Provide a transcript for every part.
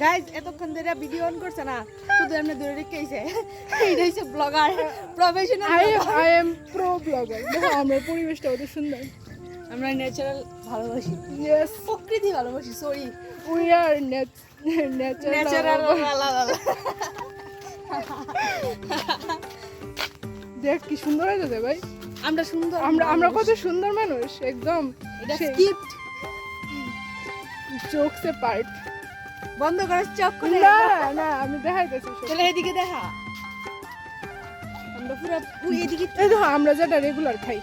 Guys এতক্ষণ ধরে video on করছে না, শুধু এমনি দূরে রেখেছে। এইটা হচ্ছে blogger, professional. I am pro blogger. দেখো আমরা পরিবেশটা কত সুন্দর, আমরা ন্যাচারাল ভালোবাসি। ইয়েস, প্রকৃতি ভালোবাসি। Sorry, we are natural. দেখ কি সুন্দর হয়েছে ভাই। আমরা সুন্দর, আমরা কত সুন্দর মানুষ একদম। এটা স্ক্রিপ্ট, চোখ সে পার্ট। বন্ধ করে চোখ খুলে। না না আমি দেখাইতেছি। চলে এদিকে দেখা। আমরা পুরো এদিকে। এই দেখো আমরা যেটা রেগুলার খাই,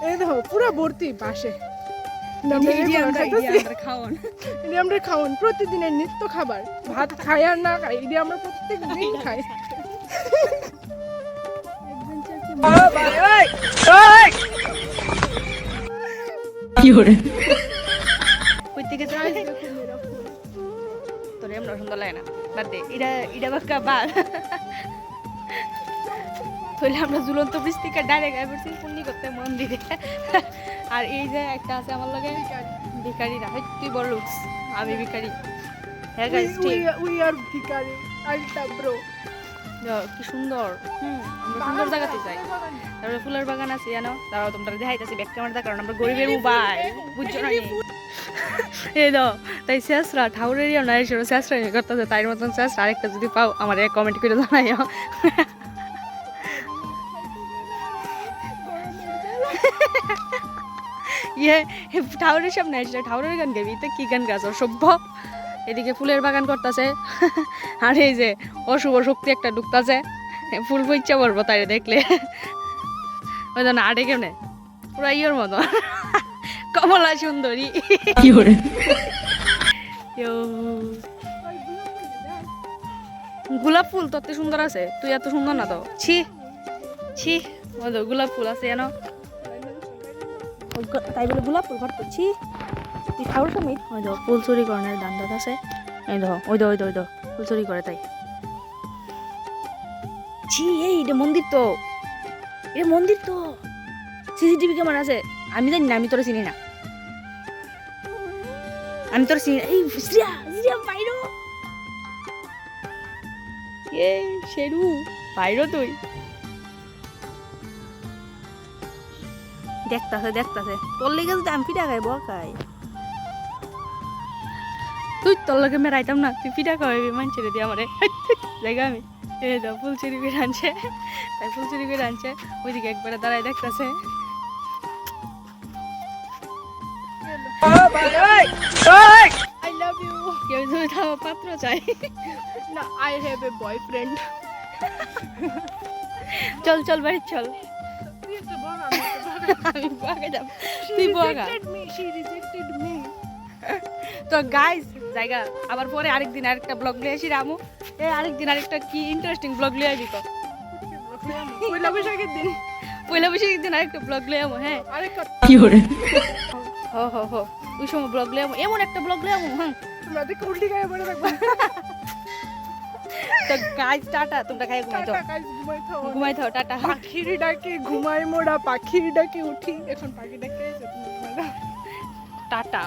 এই দেখো পুরো ভর্তি পাশে। আমরা খাওয়ান প্রতিদিনের নিত্য খাবার। ভাত খাই আর না খাই, এটা আমরা প্রত্যেক দিন খাই। কি করে ওই দিকে যাই। তোরে আমরা সুন্দর লাগে না, বাদ দে। এটা বাক্কা বাদ। তাহলে আমরা ঝুলন্ত ব্রিজ থেকে ডাইরেক্ট আইবছি পুণ্যি করতে মন্দিরে। আর এই যে একটা আছে আমার লগে ভিখারি না, তুই বড় লুকস, আমি ভিখারি। হ্যাঁ গাইস, উই আর ভিখারি আলটা ব্রো। কি সুন্দর। আমরা সুন্দর জায়গাতে যাই। তারপরে ফুলের বাগান আছে জানো, তারাও তোমরা দেখাইতেছি ব্যাক ক্যামেরা, কারণ আমরা গরিবের মোবাইল, বুঝছো না? এই দাও তাই শেষরা ঠাউরের না এসে শেষরা করতেছে, তাই মতন শেষ আরেকটা যদি পাও আমার কমেন্ট করে জানাইও। ইয়ে ঠাউরের সামনে আসলে ঠাউরের গান গাবি, তো কি গান গাছ সভ্য। এদিকে ফুলের বাগান করতেছে, আর এই যে অশুভ শক্তি একটা ঢুকতেছে, ফুল ইচ্ছা করবো তাই দেখলে। ওই জন্য আটে কেমনে পুরা ইয়ের মতো কমলা সুন্দরী। কি করে গোলাপ ফুল তো সুন্দর আছে, তুই এত সুন্দর না তো। ছি ছি, গোলাপ ফুল আছে জানো, তাই বলে গোলাপ ফুল ভরতো। ছি, তুই খাওয়ার সময় ওই দেখো ফুল চুরি করার দান্দাত আছে। এই দেখো ওই দো ফুল চুরি করে তাই। ছি, এই এটা মন্দির তো, এটা মন্দির তো। সিসিটিভি ক্যামেরা আছে, আমি জানি না, আমি তোরা চিনি না, আমি তোরা চিনি না। এই শ্রিয়া শ্রিয়া বাইরো, এই শেরু বাইরো, তুই দেখতাছে তোর লেগে যদি আমি পিঠা খাই বকাই, তুই তোর লগে মেরাইতাম না, তুই পিঠা খাওয়াবি মানুষের দিয়ে আমারে জায়গা। আমি এই দাও ফুল চুরি করে আনছে, তাই ফুল চুরি করে আনছে। ওইদিকে একবারে দাঁড়ায় দেখতেছে। I love you. কেউ যদি খাওয়া পাত্র চাই না, আই হ্যাভ এ বয়ফ্রেন্ড। চল চল বাড়ি চল। আমি বকা যাব, তুই বকা। তো গাইস জায়গা আবার পরে আরেকদিন আরেকটা ব্লগ লিয়ে আসি রামু। আরেকদিন আরেকটা কি ইন্টারেস্টিং ব্লগ লিয়ে আসবি। পয়লা বৈশাখের দিন আরেকটা ব্লগ লিয়ে আমো। হ্যাঁ কি করে হো ওই সময় ব্লগ লিয়ে আমো, এমন একটা ব্লগ লিয়ে আমো। হ্যাঁ তোমরা দেখো উল্টি গায়ে পড়ে থাকবে। তো গাইস টাটা, তোমরা খাই ঘুমাই থাও, টাটা। পাখির ডাকে ঘুমাই মোরা, পাখির ডাকে উঠি। এখন পাখি ডাকে টাটা।